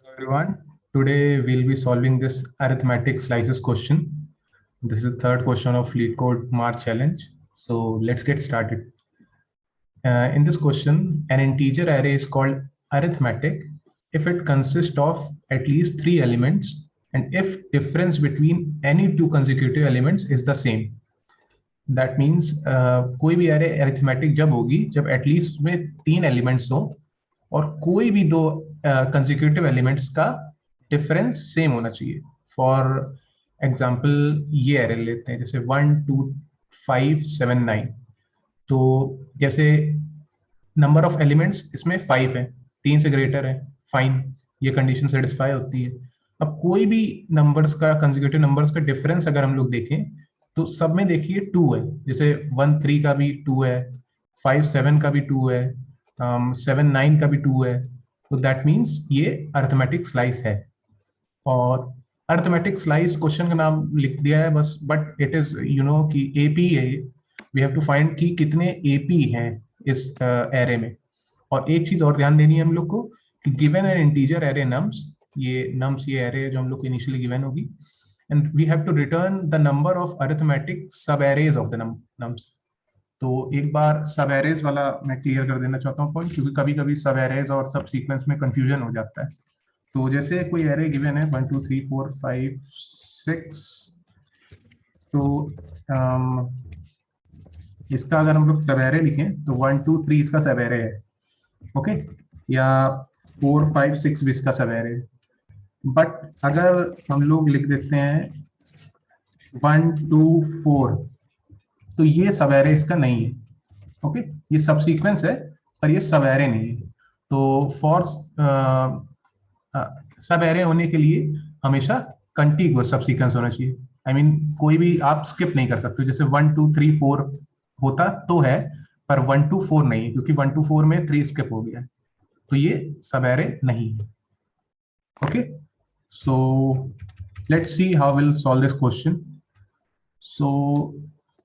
Everyone. Today we'll be solving this arithmetic slices question. This is the third question of LeetCode March challenge. So let's get started. In this question, an integer array is called arithmetic if it consists of at least 3 elements and if difference between any two consecutive elements is the same. That means कोई भी array arithmetic जब होगी जब at least में 3 elements हो और कोई भी दो कंसेक्यूटिव एलिमेंट्स का डिफरेंस सेम होना चाहिए. फॉर एग्जांपल ये एरे लेते हैं जैसे 1 2 5 7 9. तो जैसे नंबर ऑफ एलिमेंट्स इसमें 5 है, 3 से ग्रेटर है, फाइन, ये कंडीशन सेटिस्फाई होती है. अब कोई भी नंबर्स का कंसेक्यूटिव नंबर्स का डिफरेंस अगर हम लोग देखें तो सब में देखिए 2 है. जैसे 1 3 का भी 2 है, 5 7 का भी 2 है, 7 9 का भी 2 है. तो दैट मीन्स ये अर्थमेटिक स्लाइस है. और अर्थमेटिक स्लाइस क्वेश्चन का नाम लिख दिया है बस, बट इट इज कि एपी है. वी हैव टू फाइंड कि कितने एपी हैं इस एरे में. और एक चीज और ध्यान देनी है हम लोग को कि given an integer array nums, ये एरे जो हम लोग को इनिशियली गिवन होगी, and we have to return the number of arithmetic sub arrays of the nums. तो एक बार सब एरेज वाला मैं क्लियर कर देना चाहता हूँ पॉइंट, क्योंकि कभी कभी सब एरेज और सब सीक्वेंस में कंफ्यूजन हो जाता है. तो जैसे कोई एरे गिवन है 1 2 3 4 5 6, तो इसका अगर हम लोग सब एरे लिखें तो 1 2 3 इसका सब एरे है, ओके, या 4 5 6 भी इसका सब एरे है. बट अगर हम लोग लिख देते हैं 1 2 4, तो ये सब एरे इसका नहीं है, ओके. ये सब सीक्वेंस है पर ये सब एरे नहीं है. तो फॉर सब एरे होने के लिए हमेशा कंटिग्युअस सब सीक्वेंस होना चाहिए. आई मीन कोई भी आप स्किप नहीं कर सकते. जैसे 1 2 3 4 होता तो है, पर 1 2 4 नहीं है, क्योंकि 1 2 4 में 3 स्किप हो गया है. तो ये सब एरे नहीं है, okay. So let's see how will solve this question. So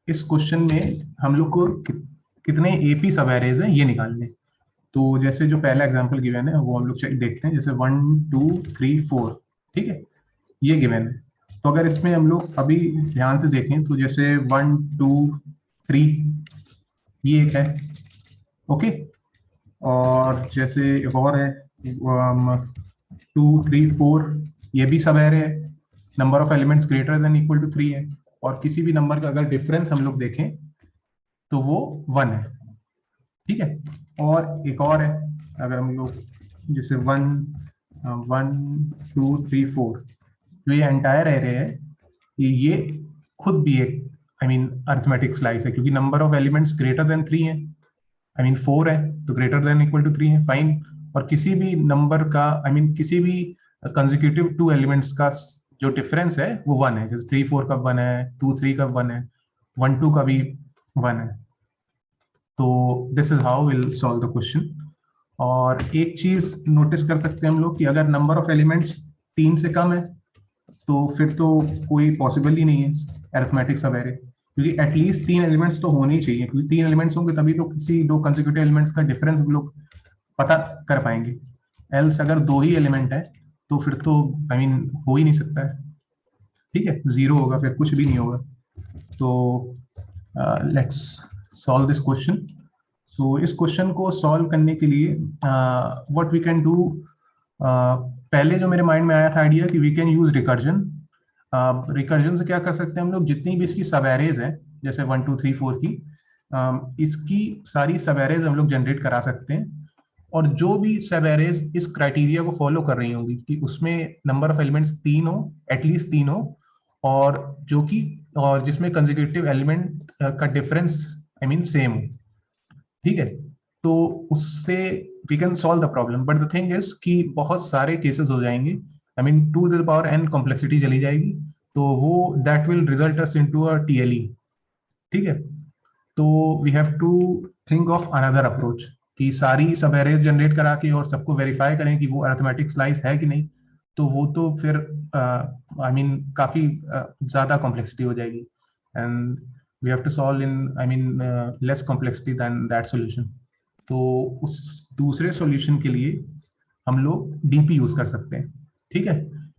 इस क्वेश्चन में हम लोग को कितने एपी सब एरेज हैं ये निकालने. तो जैसे जो पहला एग्जांपल गिवन है वो हम लोग देखते हैं. जैसे 1 2 3 4, ठीक है, ये गिवन है. तो अगर इसमें हम लोग अभी ध्यान से देखें तो जैसे 1 2 3 ये एक है, ओके. और जैसे एक और है 2 3 4, ये भी सब एरे है. Number of elements greater than equal to 3 है. और किसी भी नंबर का अगर डिफरेंस हम लोग देखें तो वो 1 है, ठीक है. और एक और है, अगर हम लोग जैसे 1 1 2 3 4, जो ये एंटायर एरे है, ये खुद भी एक आई मीन अरिथमेटिक स्लाइस है, क्योंकि number of elements greater then 3 है. आई मीन 4 है तो ग्रेटर देन इक्वल टू 3 है, फाइन. और किसी भी नंबर का आई मीन किसी भी कंसेक्यूटिव 2 एलिमेंट्स का जो डिफरेंस है वो 1 है. जैसे 3 4 का 1 है, 2 3 का 1 है, 1 2 का भी 1 है. तो this is how will solve the question. और एक चीज नोटिस कर सकते हैं हम लोग कि अगर नंबर ऑफ एलिमेंट्स 3 से कम है तो फिर तो कोई पॉसिबल ही नहीं है अरिथमेटिक सब एरे, क्योंकि एटलीस्ट 3 एलिमेंट्स तो होने ही चाहिए. क्योंकि 3 एलिमेंट्स होंगे तभी तो किसी दो कंसेक्यूटिव एलिमेंट्स का डिफरेंस हम लोग पता कर पाएंगे. एल्स अगर 2 ही एलिमेंट है तो फिर तो आई मीन हो ही नहीं सकता है, ठीक है, 0 होगा, फिर कुछ भी नहीं होगा. तो let's solve this question. So इस क्वेश्चन को सॉल्व करने के लिए व्हाट वी कैन डू, पहले जो मेरे माइंड में आया था आइडिया कि we can use recursion. Recursion से क्या कर सकते हैं हम लोग, जितनी भी इसकी सब एरेज है जैसे 1 2 3 4 की, इसकी सारी सब एरेज हम लोग जनरेट करा सकते हैं. और जो भी सब एरेज इस क्राइटेरिया को फॉलो कर रही होंगी कि उसमें नंबर ऑफ एलिमेंट्स 3 हो, एटलीस्ट 3 हो, और जो कि और जिसमें कंसेक्यूटिव एलिमेंट का डिफरेंस आई मीन सेम हो, ठीक है, तो उससे we can solve the problem. But the thing is कि बहुत सारे केसेस हो जाएंगे, I mean 2 to the power n complexity चली जाएगी, तो वो that will result us into a TLE, ठीक है. तो we have to think of another approach कि सारी सब एरेज जनरेट करा के और सबको वेरीफाई करें कि वो अरिथमेटिक स्लाइस है कि नहीं. तो वो तो फिर आई मीन काफी ज्यादा कॉम्प्लेक्सिटी हो जाएगी, and we have to solve in I mean less complexity than that solution. तो उस दूसरे सॉल्यूशन के लिए हम लोग डीपी यूज कर सकते हैं, ठीक है।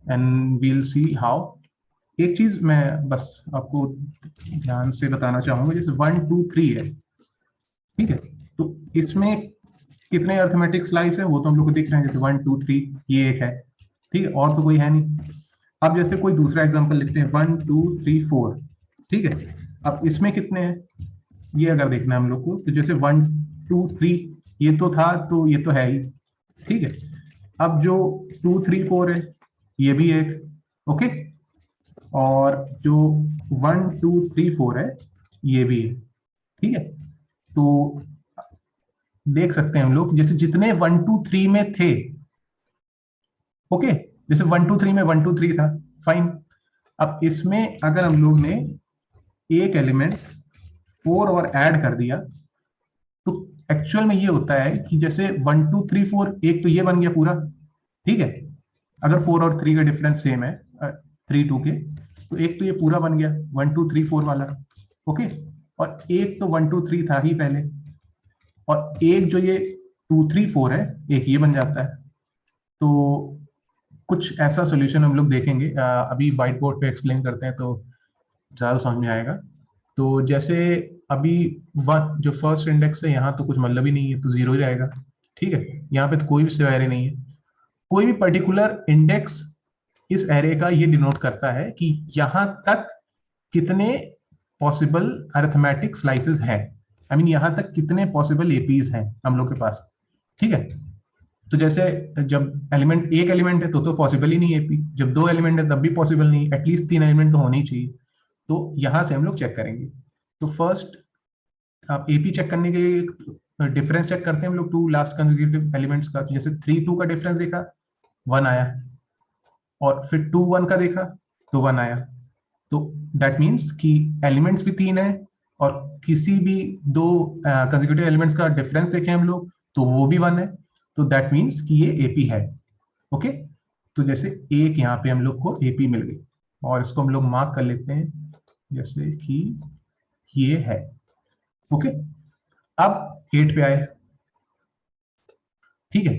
And we'll see how. एक चीज मैं बस आपको ध्यान से बताना चाहूंगा, जैसे 1 2 3 है, ठीक है। तो इसमें कितने अर्थमेटिक स्लाइस है वो तो हम लोग को दिख रहे हैं, जैसे 1 2 3 ये एक है, ठीक है, और तो कोई है नहीं। अब जैसे कोई दूसरा एग्जांपल लिखते हैं 1 2 3 4, ठीक है। अब इसमें कितने हैं ये अगर देखना है हम लोग को, तो जैसे 1 2 3 ये तो था, तो ये तो है ही, ठीक है। अब जो 2 3 4 है ये भी एक, ओके। और जो 1 2 3 4 है ये भी है, ठीक है। तो देख सकते हैं हम लोग, जैसे जितने 1 2 3 में थे, ओके, जैसे 1 2 3 में 1 2 3 था, फाइन। अब इसमें अगर हम लोग ने एक एलिमेंट 4 और ऐड कर दिया, तो एक्चुअल में ये होता है कि जैसे 1 2 3 4, एक तो ये बन गया पूरा, ठीक है। अगर 4 और 3 का डिफरेंस सेम है, 3 2 के, तो एक तो ये पूरा बन गया 1 2 3 4 वाला, ओके। और एक तो 1 2 3 था ही पहले, और एक जो ये 2 3 4 है, एक ये बन जाता है। तो कुछ ऐसा सॉल्यूशन हम लोग देखेंगे, अभी व्हाइट बोर्ड पे एक्सप्लेन करते हैं तो ज्यादा समझ में आएगा। तो जैसे अभी वन जो फर्स्ट इंडेक्स है, यहाँ तो कुछ मतलब ही नहीं है, तो जीरो ही रहेगा, ठीक है। यहाँ पे तो कोई भी एरे नहीं है। कोई भी पर्टिकुलर इंडेक्स इस एरे का ये डिनोट करता है कि यहाँ तक कितने पॉसिबल अरिथमेटिक स्लाइसेस हैं, आई मीन यहाँ तक कितने पॉसिबल एपीज हैं हम लोग के पास, ठीक है। तो जैसे जब एलिमेंट एक एलिमेंट है तो पॉसिबल ही नहीं एपी, जब दो एलिमेंट है तब भी पॉसिबल नहीं, एटलीस्ट तीन एलिमेंट तो होने ही चाहिए। तो यहां से हम लोग चेक करेंगे। तो फर्स्ट आप एपी चेक करने के लिए डिफरेंस चेक करते हैं हम लोग टू लास्ट कंसेक्यूटिव एलिमेंट्स का। तो जैसे 3 2 का डिफरेंस देखा, 1 आया, और फिर 2 1 का देखा तो 1 आया। तो दैट मीन्स कि एलिमेंट्स भी तीन है, और किसी भी दो कंसेक्यूटिव एलिमेंट्स का डिफरेंस देखें हम लोग तो वो भी 1 है। तो दैट मीन्स कि ये एपी है, ओके। तो जैसे एक यहाँ पे हम लोग को एपी मिल गई, और इसको हम लोग मार्क कर लेते हैं जैसे कि ये है, ओके। अब 8 पे आए, ठीक है।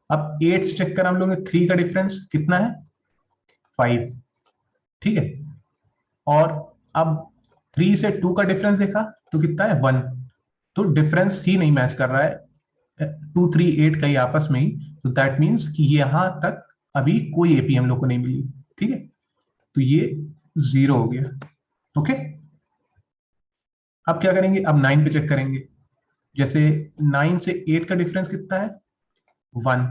अब 8 से चेक करा हम लोग ने, 3 का डिफरेंस कितना है, 5, ठीक है। और अब 3 से 2 का डिफरेंस देखा तो कितना है, 1। तो डिफरेंस ही नहीं मैच कर रहा है 2 3 8 का ही आपस में ही। तो दैट मीन्स कि यहां तक अभी कोई एपी हम लोग को नहीं मिली, ठीक है। तो ये 0 हो गया, ओके। अब क्या करेंगे, अब 9 पे चेक करेंगे। जैसे 9 से 8 का डिफरेंस कितना है, 1,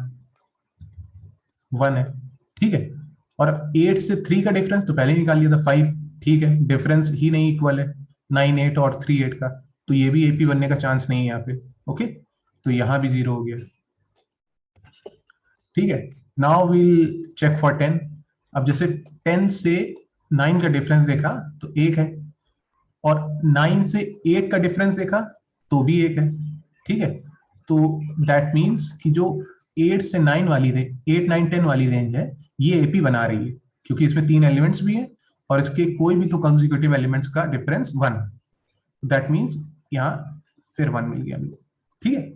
1 है, ठीक है। और 8 से 3 का डिफरेंस तो पहले ही निकाल लिया था, 5, ठीक है। डिफरेंस ही नहीं इक्वल है 9 8 और 3 8 का, तो ये भी एपी बनने का चांस नहीं है यहाँ पे, ओके। तो यहाँ भी 0 हो गया, ठीक है। Now we'll check for 10। अब जैसे 10 से 9 का डिफरेंस देखा तो 1 है, और 9 से 8 का डिफरेंस देखा तो भी 1 है, ठीक है। तो दैट मीन्स कि जो 8 से 9 वाली रेंज, 8 9 10 वाली रेंज है, ये एपी बना रही है, क्योंकि इसमें तीन एलिमेंट्स भी हैं, और इसके कोई भी तो कंसेक्यूटिव एलिमेंट्स का डिफरेंस 1। दैट मीन्स यहाँ फिर 1 मिल गया हमको, ठीक है।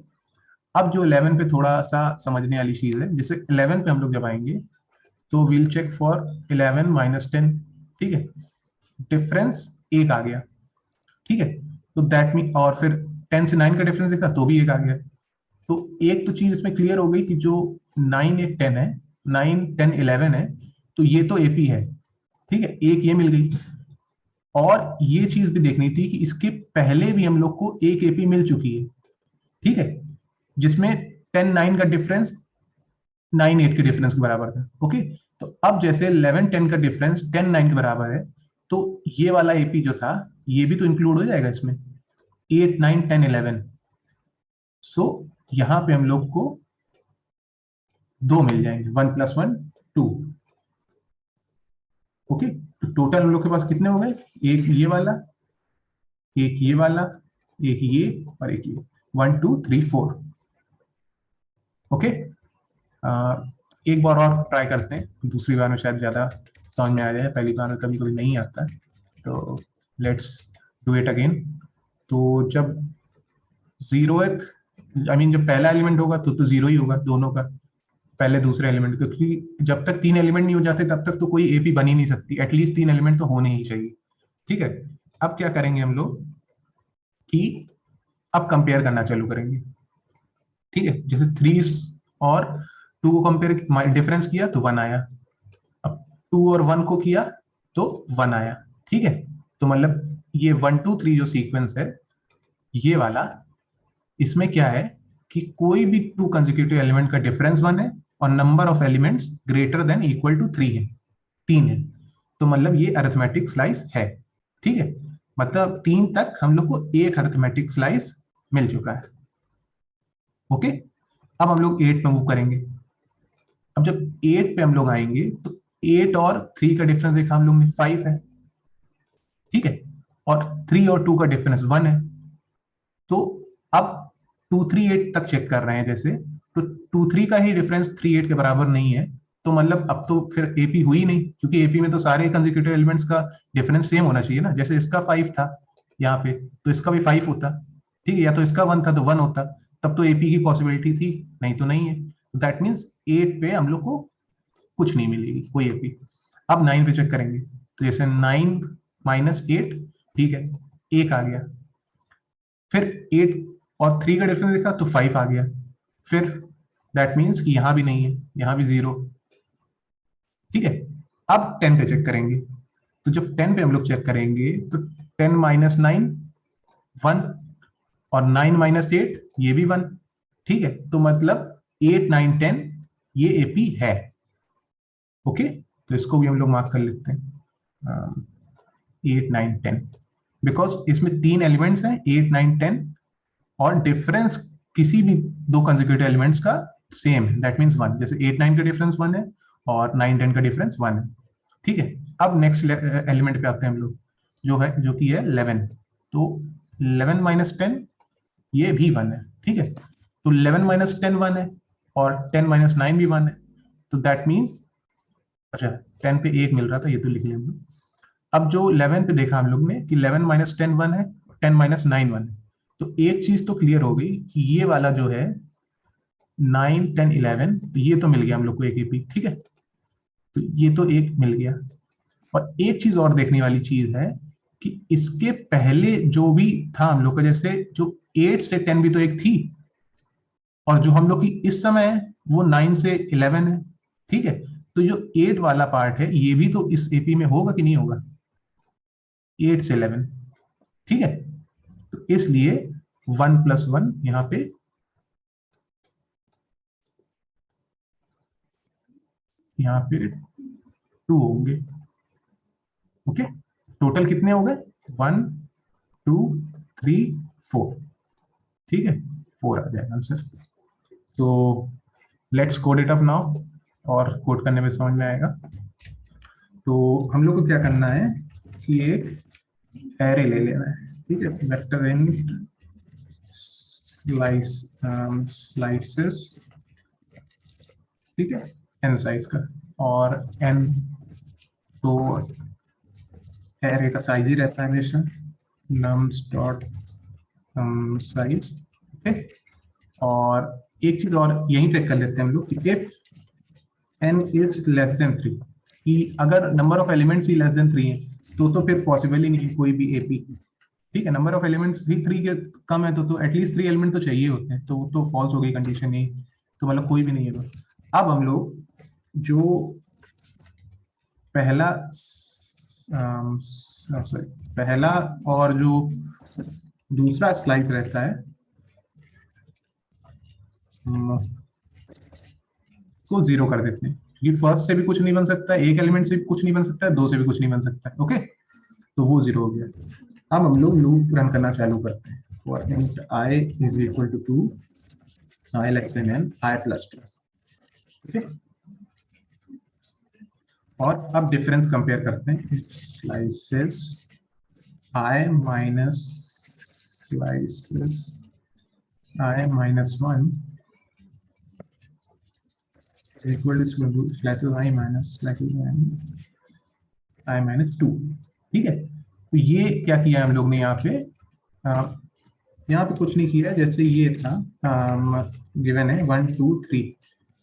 अब जो 11 पे थोड़ा सा समझने वाली चीज है, जैसे 11 पे हम लोग जब आएंगे तो वील चेक फॉर 11 माइनस 10, ठीक है। डिफरेंस 1 आ गया, ठीक है। तो दैट मीन, और फिर 10 से 9 का डिफरेंस देखा तो भी 1 आ गया। तो एक तो चीज इसमें क्लियर हो गई कि जो 9 8 10 है, 9 10 11 है, तो ये तो एपी है, ठीक है, एक ये मिल गई। और ये चीज भी देखनी थी कि इसके पहले भी हम लोग को एक एपी मिल चुकी है, ठीक है, जिसमें 10 9 का डिफरेंस 9 8 के डिफरेंस के बराबर था, ओके। तो अब जैसे 11 10 का डिफरेंस 10 9 के बराबर है, तो ये वाला एपी जो था ये भी तो इंक्लूड हो जाएगा इसमें, 8 9 10 11। सो यहां पे हम लोग को दो मिल जाएंगे, 1 + 1 2, ओके। तो टोटल हम लोग के पास कितने हो गए, एक ये वाला, एक ये वाला, एक ये, और एक ये, 1 2 3 4, ओके। एक बार और ट्राई करते हैं, दूसरी बार में शायद ज्यादा समझ में आ जाए, पहली बार में कभी कभी नहीं आता। तो लेट्स डू इट अगेन। तो जब 0th, आई मीन जब पहला एलिमेंट होगा तो 0 ही होगा दोनों का, पहले दूसरे एलिमेंट, क्योंकि जब तक 3 एलिमेंट नहीं हो जाते तब तक तो कोई एपी बन ही नहीं सकती, एटलीस्ट 3 एलिमेंट तो होने ही चाहिए। ठीक है, अब क्या करेंगे हम लोग कि अब कंपेयर करना चालू करेंगे। ठीक है, जैसे 3 और 2 को कंपेयर डिफरेंस किया तो 1 आया, अब 2 और 1 को किया तो 1 आया। ठीक है, तो मतलब ये 1 2 3 जो सीक्वेंस है ये वाला, इसमें क्या है कि कोई भी 2 कंसेक्यूटिव एलिमेंट का डिफरेंस 1 है और number of elements greater than equal to 3 है, 3 है, तो मतलब ये अरिथमेटिक स्लाइस है। ठीक है, मतलब 3 तक हम लोग को एक अरिथमेटिक स्लाइस मिल चुका है। ओके, अब हम लोग 8 पे मूव करेंगे। अब जब 8 पे हम लोग आएंगे तो 8 और 3 का डिफरेंस देखा हम लोग ने 5 है। ठीक है, और 3 और 2 का डिफरेंस 1 है। तो अब 2 3 8 तक चेक कर रहे हैं, जैसे तो 2 3 का ही डिफरेंस 3 8 के बराबर नहीं है, तो मतलब अब तो फिर एपी हुई नहीं, क्योंकि एपी में तो सारे कंसेक्यूटिव एलिमेंट्स का डिफरेंस सेम होना चाहिए ना। जैसे इसका 5 था यहाँ पे, तो इसका भी 5 होता। ठीक है, या तो इसका 1 था तो 1 होता, तब तो एपी की पॉसिबिलिटी थी, नहीं तो नहीं है। दैट मीन्स 8 पे हम लोग को कुछ नहीं मिलेगी कोई एपी। अब 9 पे चेक करेंगे, तो जैसे 9 माइनस 8, ठीक है, 1 आ गया। फिर 8 और 3 का डिफरेंस देखा तो 5 आ गया। फिर दैट मीन्स कि यहां भी नहीं है, यहां भी 0। ठीक है, अब 10 पे चेक करेंगे, तो जब 10 पे हम लोग चेक करेंगे तो 10 माइनस 9 1, और 9 माइनस 8 ये भी 1। ठीक है, तो मतलब 8 9 10 ये एपी है। ओके, तो इसको भी हम लोग मार्क कर लेते हैं 8 9 10, बिकॉज इसमें 3 एलिमेंट्स हैं 8 9 10, और डिफरेंस किसी भी 2 कंसेक्यूटिव एलिमेंट्स का सेम है, दैट मींस 1। जैसे 8 9 का डिफरेंस 1 है और 9 10 का डिफरेंस 1 है। ठीक है, अब नेक्स्ट एलिमेंट पे आते हैं हम लोग, जो है जो कि है 11। तो 11 माइनस 10 ये भी 1 है। ठीक है, तो 11 माइनस 10 1 है, और 10 माइनस 9 भी 1 है, तो दैट मीन्स, अच्छा 10 पे 1 मिल रहा था, ये तो लिख लिया हम लोग। अब जो 11 पे देखा हम लोग ने कि 11 माइनस 10 1 है, 10 माइनस 9 1 है, तो एक चीज तो क्लियर हो गई कि ये वाला जो है 9 10 11, तो ये तो मिल गया हम लोग को एक एपी। ठीक है, तो ये तो एक मिल गया। और एक चीज और देखने वाली चीज है कि इसके पहले जो भी था हम लोग का, जैसे जो 8 से 10 भी तो एक थी, और जो हम लोग की इस समय है वो 9 से 11 है। ठीक है, तो जो 8 वाला पार्ट है ये भी तो इस एपी में होगा कि नहीं होगा, 8 से 11। ठीक है, तो इसलिए 1 प्लस 1 यहाँ पे, यहाँ पे 2 होंगे। ओके, टोटल कितने हो गए, 1 2 3 4। ठीक है, 4 आ जाएगा आंसर। तो let's code it up now, और कोड करने में समझ में आएगा। तो हम लोग को क्या करना है कि एक एरे ले लेना है। ठीक है, वेक्टर इन स्लाइसेस, ठीक है, एन साइज का, और एन तो एरे का साइज ही रहता है हमेशा, नम्स डॉट साइज। ओके, और एक चीज और यहीं पे कर लेते हैं हम लोग कि if N is less than 3, कि अगर नंबर ऑफ एलिमेंट्स ही लेस देन 3 है तो फिर पॉसिबल ही नहीं है कोई भी एपी। ठीक है, नंबर ऑफ एलिमेंट्स भी 3 के कम है तो एटलीस्ट 3 एलिमेंट तो चाहिए होते हैं, तो फॉल्स हो गई कंडीशन ही, तो मतलब कोई भी नहीं है। तो अब हम लोग जो पहला सॉरी, पहला और जो दूसरा स्लाइस रहता है को 0 कर देते हैं, क्योंकि फर्स्ट से भी कुछ नहीं बन सकता है, एक एलिमेंट से भी कुछ नहीं बन सकता है, 2 से भी कुछ नहीं बन सकता है। ओके, तो वो 0 हो गया। अब हम लोग लूप रन करना चालू करते हैं, for int i is equal to 2, i less than n, i plus plus. ठीक है, और अब डिफरेंस कंपेयर करते हैं, slices i minus slices i minus 1 equal to slices i minus slices i minus 2। ठीक है, तो ये क्या किया हम लोग ने यहाँ पे, यहाँ कुछ नहीं किया, जैसे ये था गिवन है 1 2 3।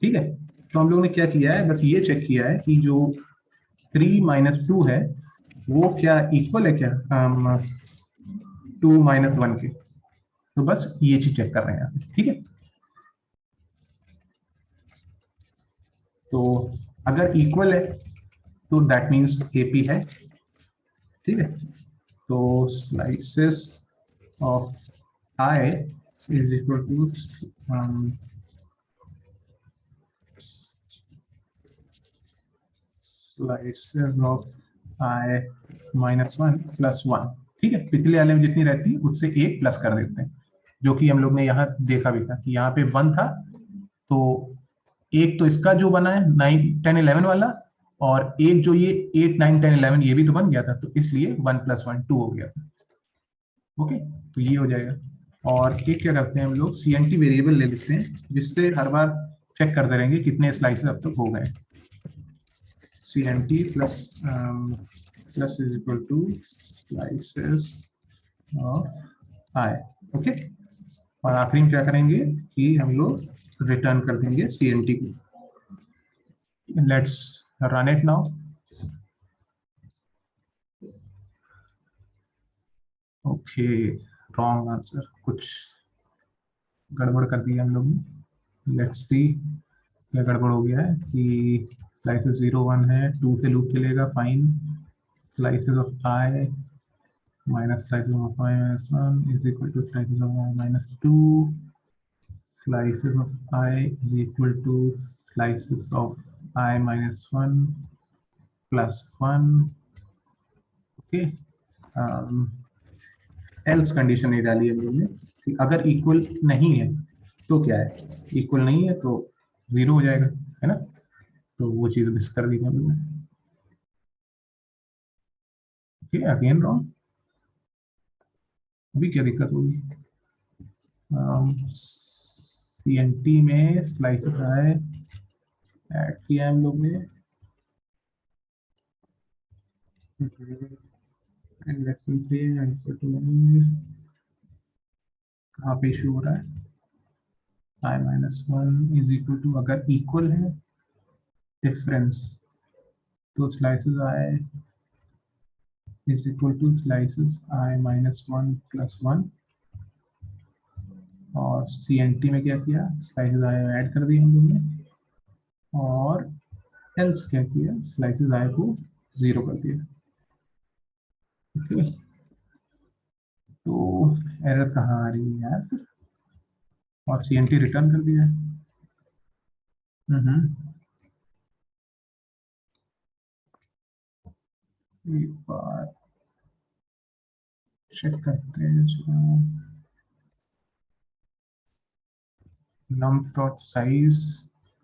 ठीक है, तो हम लोगों ने क्या किया है, बस ये चेक किया है कि जो 3 माइनस 2 है वो क्या इक्वल है क्या 2 माइनस 1 के। तो बस ये चीज चेक कर रहे हैं यहाँ पे, ठीक है। तो अगर इक्वल है तो दैट मीन्स एपी है, ठीक है। तो slices of I is equal to slices of I minus 1 plus 1, ठीक है। पिछले वाले में जितनी रहती है उससे एक प्लस कर देते हैं, जो कि हम लोग ने यहाँ देखा भी था कि यहाँ पे 1 था, तो एक तो इसका जो बना है 9 10 11 वाला, और एक जो ये 8 9 10 11 ये भी तो बन गया था, तो इसलिए 1 प्लस 1 2 हो गया था। ओके, तो ये हो जाएगा। और एक क्या करते हैं हम लोग, CNT वेरिएबल ले लेते हैं, जिससे हर बार चेक करते रहेंगे कितने स्लाइसेस अब तक हो गए। CNT plus plus is equal to slices of I. Okay, और आखिरी में क्या करेंगे कि हम लोग रिटर्न कर देंगे CNT को। Let's run it now. Okay, wrong answer, कुछ गड़बड़ कर दिया हम लोग ने। लेट्स सी क्या गड़बड़ हो गया है कि स्लाइसेस 0 1 है, 2 से लूप चलेगा, fine. Slices of I minus slices of I minus 1 is equal to slices of I minus 2, slices of I is equal to slices of I minus 1 plus 1। Okay, else condition नहीं डाली है हमने कि अगर equal नहीं है तो क्या है, इक्वल नहीं है तो 0 हो जाएगा, है ना। तो वो चीज मिस कर दी हमने। Okay, again wrong. अभी क्या दिक्कत होगी, CNT में स्लाइसेस है ऐड किया है हम लोग ने, कहाँ पे इशू हो रहा है। आई माइनस 1 इज इक्वल टू, अगर इक्वल है डिफरेंस, तो slices I is equal to slices I minus 1 plus 1। और CNT में क्या किया, स्लाइसेस आई ऐड कर दी हम लोग ने, और एल्स क्या किया, स्लाइसेस आई को 0 कर दिया। ओके, तो एरर कहाँ आ रही है यार, और CNT रिटर्न कर दिया। एक बार चेक करते हैं इसको। नम डॉट साइज,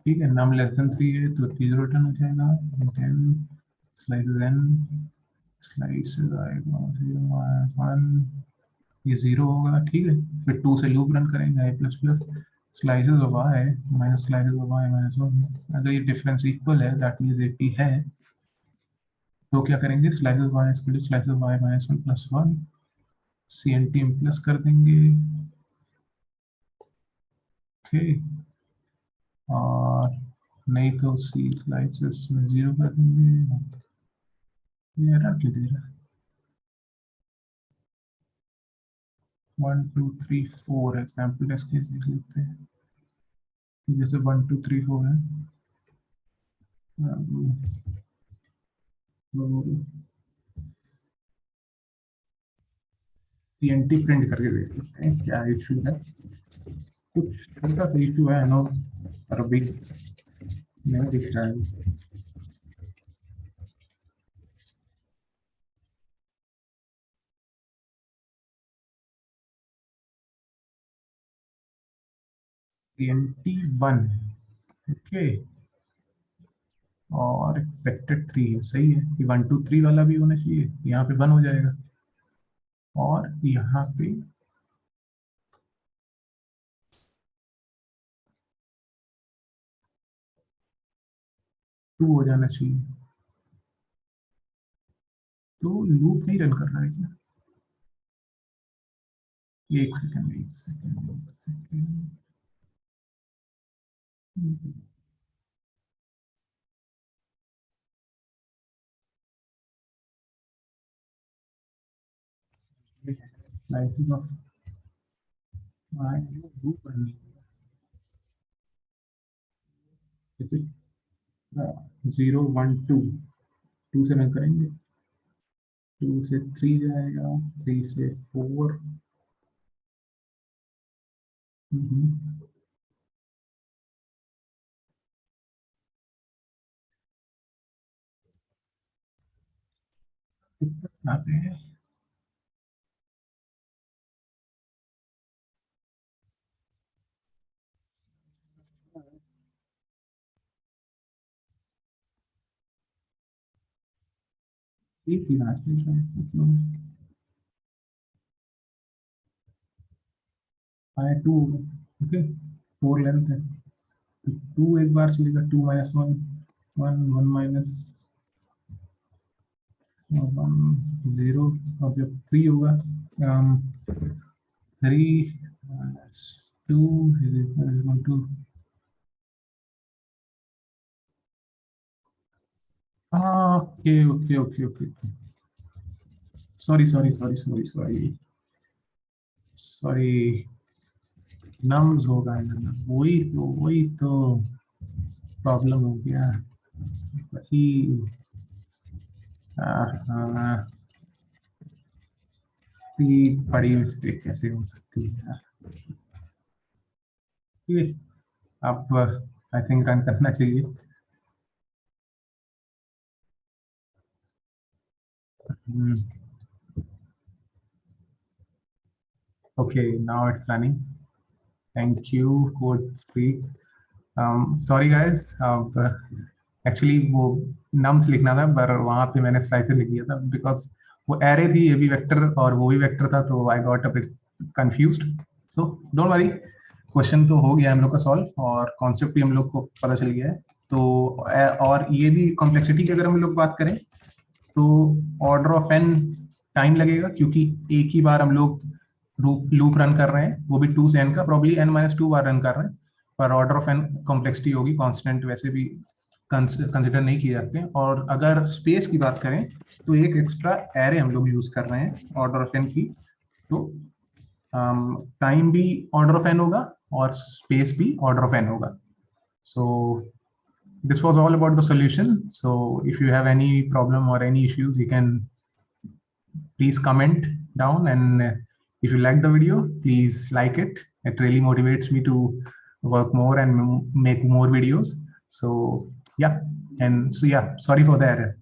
ठीक है, नम लेस देन 3 है तो 0 रिटर्न हो जाएगा। देन स्लाइसेस n, स्लाइसेस आएगा 1, ये 0 होगा, ठीक है। फिर 2 से लूप रन करेंगे, I plus plus slices of I minus slices of I minus 1। अगर ये डिफरेंस इक्वल है दैट मीन्स 80 है, तो क्या करेंगे, slices of I slices of I minus 1 plus 1, CNT में प्लस कर देंगे। ओके, और नहीं तो सी स्लाइसेस में 0 कर देंगे। ये एरर क्यों दे रहा है, 1 2 3 4 है, सैंपल टेस्ट केस लिख लेते हैं। जैसे 1 2 3 4 है, TNT प्रिंट करके देख लेते हैं क्या इशू है। कुछ हल्का सा इशू है नो, पर अभी नहीं दिख रहा है। TNT 1, ओके, और एक्सपेक्टेड 3 है, सही है कि 1 2 3 वाला भी होना चाहिए, यहाँ पे 1 हो जाएगा, और यहाँ पे 2 हो जाना चाहिए। तो लूप नहीं रन कर रहा है क्या, एक सेकंड एक सेकंड एक सेकंड। slices of do करनी है 0 1 2 से रन करेंगे 2 से 3 जाएगा 3 से 4 आते हैं एक ही लास्ट में आया 2 ओके 4 लेंथ है तो 2 एक बार चलेगा 2 -1 1 1 माइनस 1 0 और जब 3 होगा 3 -2 is equal to okay okay okay okay sorry nums होगा वही तो प्रॉब्लम हो गया वही बड़ी मिस्टेक कैसे हो सकती है अब आई थिंक रन करना चाहिए okay now it's running thank you code speak sorry guys actually वो नम्स लिखना था पर वहां पे मैंने स्लाइसेस लिख दिया था बिकॉज वो एरे थी ये भी वेक्टर और वो भी वेक्टर था तो I got a bit confused so don't worry question तो हो गया हम लोग का सॉल्व और कॉन्सेप्ट भी हम लोग को पता चल गया है तो और ये भी कॉम्प्लेक्सिटी की अगर हम लोग बात करें तो ऑर्डर ऑफ एन टाइम लगेगा क्योंकि एक ही बार हम लोग लूप रन कर रहे हैं वो भी 2 से n का प्रॉब्ली n-2 बार रन कर रहे हैं पर ऑर्डर ऑफ एन कॉम्प्लेक्सिटी होगी कांस्टेंट वैसे भी कंसिडर नहीं किए जाते और अगर स्पेस की बात करें तो एक एक्स्ट्रा एरे हम लोग यूज कर रहे हैं ऑर्डर ऑफ एन की तो टाइम भी ऑर्डर ऑफ एन होगा और स्पेस भी ऑर्डर ऑफ एन होगा सो this was all about the solution. So if you have any problem or any issues, you can please comment down. And if you like the video, please like it. It really motivates me to work more and make more videos. So yeah, and so yeah, sorry for the error.